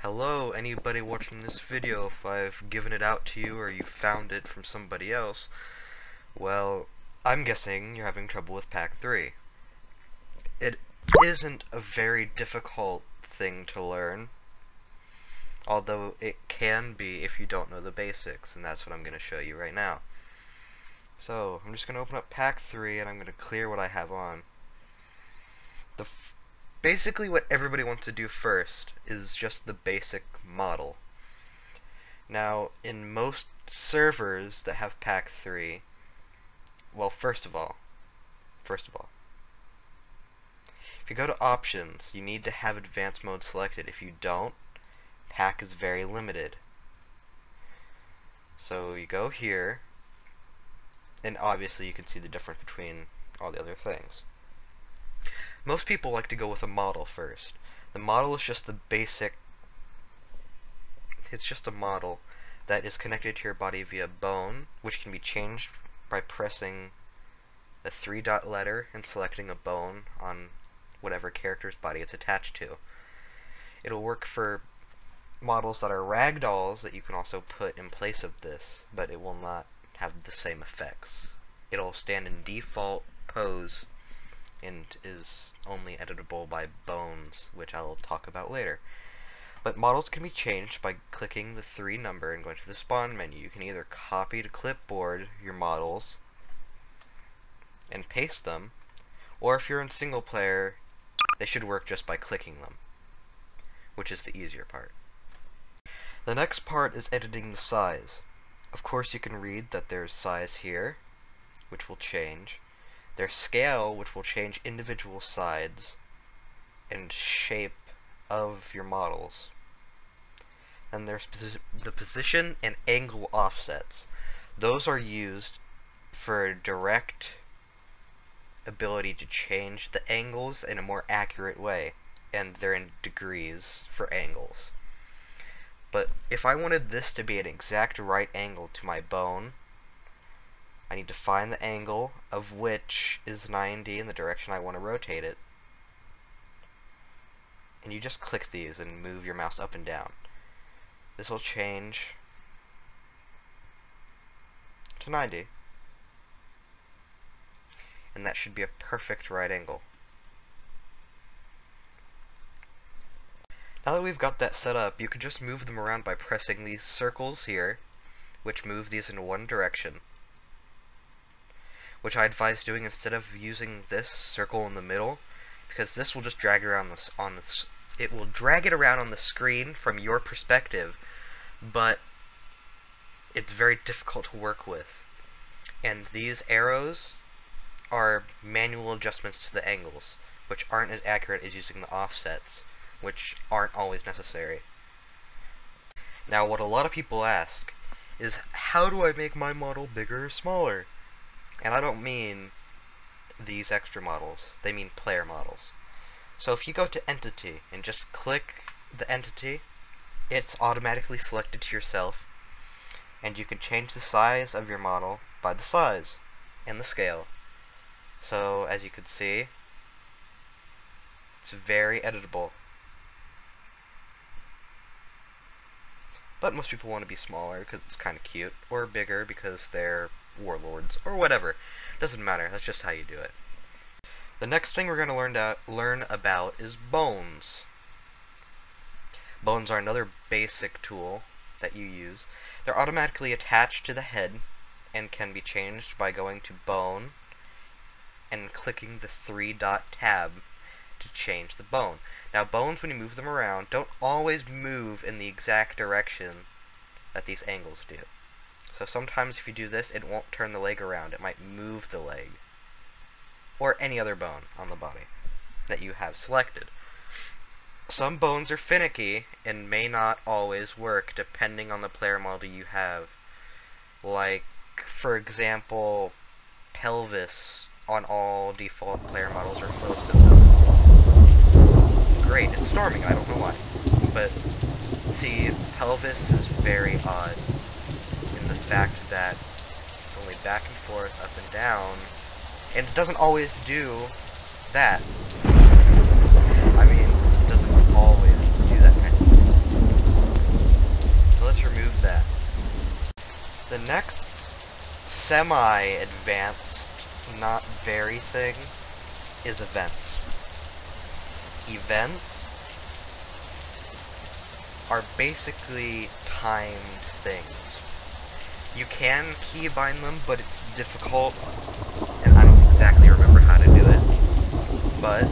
Hello, anybody watching this video. If I've given it out to you or you found it from somebody else, well, I'm guessing you're having trouble with PAC3. It isn't a very difficult thing to learn, although it can be if you don't know the basics, and that's what I'm going to show you right now. So, I'm just going to open up PAC3 and I'm going to clear what I have on. Basically what everybody wants to do first is just the basic model. Now, in most servers that have PAC3, well, first of all, if you go to options, you need to have advanced mode selected. If you don't, PAC is very limited. So you go here, and obviously you can see the difference between all the other things. Most people like to go with a model first. The model is just the basic, it's just a model that is connected to your body via bone, which can be changed by pressing the 3-dot letter and selecting a bone on whatever character's body it's attached to. It'll work for models that are ragdolls that you can also put in place of this, but it will not have the same effects. It'll stand in default pose and is only editable by bones, which I'll talk about later. But models can be changed by clicking the 3 number and going to the spawn menu. You can either copy to clipboard your models and paste them, or if you're in single player, they should work just by clicking them, which is the easier part. The next part is editing the size. Of course you can read that there's size here, which will change. There's scale, which will change individual sides and shape of your models. And there's the position and angle offsets. Those are used for a direct ability to change the angles in a more accurate way, and they're in degrees for angles. But if I wanted this to be an exact right angle to my bone, I need to find the angle of which is 90 in the direction I want to rotate it. And you just click these and move your mouse up and down. This will change to 90. And that should be a perfect right angle. Now that we've got that set up, you can just move them around by pressing these circles here, which move these in one direction. Which I advise doing instead of using this circle in the middle, because this will just drag it around it will drag it around on the screen from your perspective, but it's very difficult to work with. And these arrows are manual adjustments to the angles, which aren't as accurate as using the offsets, which aren't always necessary. Now, what a lot of people ask is, how do I make my model bigger or smaller? And I don't mean these extra models, they mean player models. So if you go to Entity and just click the entity, it's automatically selected to yourself, and you can change the size of your model by the size and the scale. So as you can see, it's very editable. But most people want to be smaller because it's kind of cute, or bigger because they're warlords, or whatever. Doesn't matter, that's just how you do it. The next thing we're going to learn about is bones. Bones are another basic tool that you use. They're automatically attached to the head and can be changed by going to bone and clicking the 3-dot tab to change the bone. Now bones, when you move them around, don't always move in the exact direction that these angles do. So sometimes if you do this, it won't turn the leg around. It might move the leg, or any other bone on the body that you have selected. Some bones are finicky and may not always work depending on the player model you have. Like, for example, pelvis on all default player models are close to them. Great, it's storming, I don't know why. But, see, pelvis is very odd in the fact that it's only back and forth, up and down, and it doesn't always do that. I mean, it doesn't always do that kind of thing. next semi-advanced, not very thing, is events. Events are basically timed things. You can keybind them, but it's difficult, and I don't exactly remember how to do it. But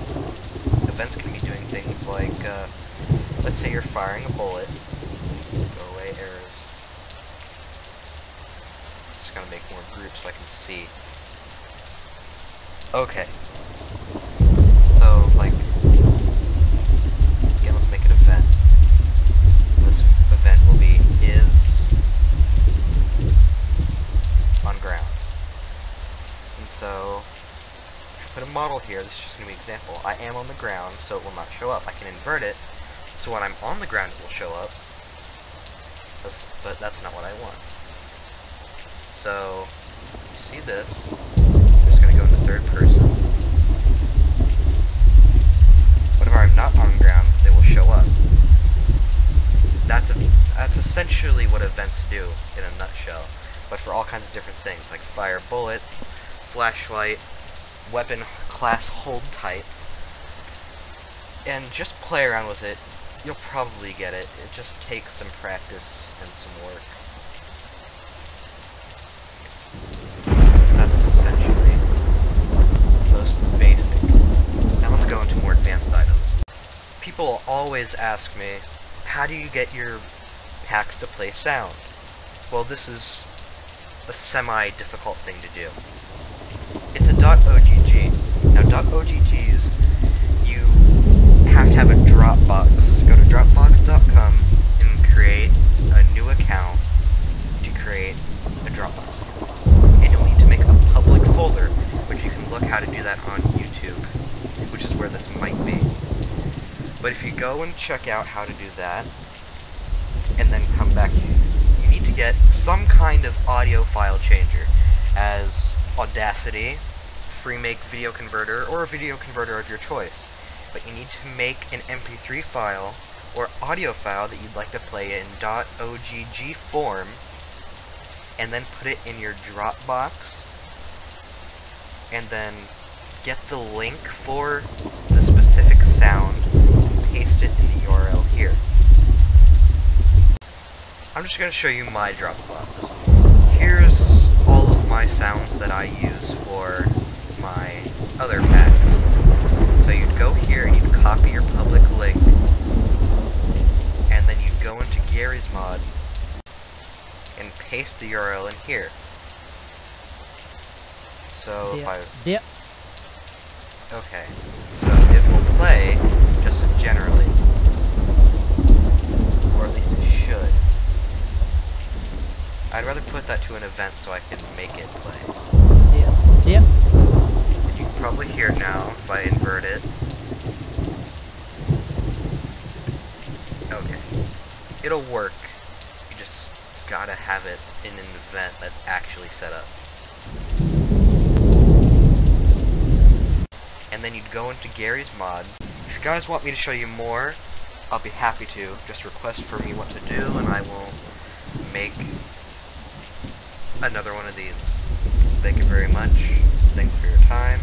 events can be doing things like, let's say you're firing a bullet. Go away, errors. Just gonna make more groups so I can see. Okay. So, like, again, let's make an event. This event will be is on ground. And so, if I put a model here, this is just going to be an example. I am on the ground, so it will not show up. I can invert it, so when I'm on the ground it will show up. But that's not what I want. So, you see this, I'm just going to go into third person. Whenever I'm not on the ground, they will show up. That's essentially what events do in a nutshell, but for all kinds of different things, like fire bullets, flashlight, weapon class hold types, and just play around with it. You'll probably get it. It just takes some practice and some work. That's essentially most basic. Now let's go into more advanced items. People always ask me, how do you get your packs to play sound? Well, this is a semi-difficult thing to do. It's a .ogg. Now, .oggs, you have to have a Dropbox. Go to dropbox.com and create a new account to create a Dropbox account. And you'll need to make a public folder, which you can look how to do that on YouTube, which is where this might be. But if you go and check out how to do that, and then come back, you need to get some kind of audio file changer, as Audacity, FreeMake Video Converter, or a video converter of your choice. But you need to make an MP3 file, or audio file that you'd like to play in .ogg form, and then put it in your Dropbox, and then get the link for the specific sound, paste it in the URL here. I'm just going to show you my Dropbox. Here's all of my sounds that I use for my other packs. So you'd go here and you'd copy your public link, and then you'd go into Gary's mod and paste the URL in here. So if I... Yep. Okay, so it will play just generally, or at least it should. I'd rather put that to an event so I can make it play. Yep. You can probably hear it now if I invert it. Okay. It'll work. You just gotta have it in an event that's actually set up. And then you'd go into Gary's mod. If you guys want me to show you more, I'll be happy to. Just request for me what to do, and I will make another one of these. Thank you very much. Thanks for your time.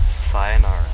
Sayonara.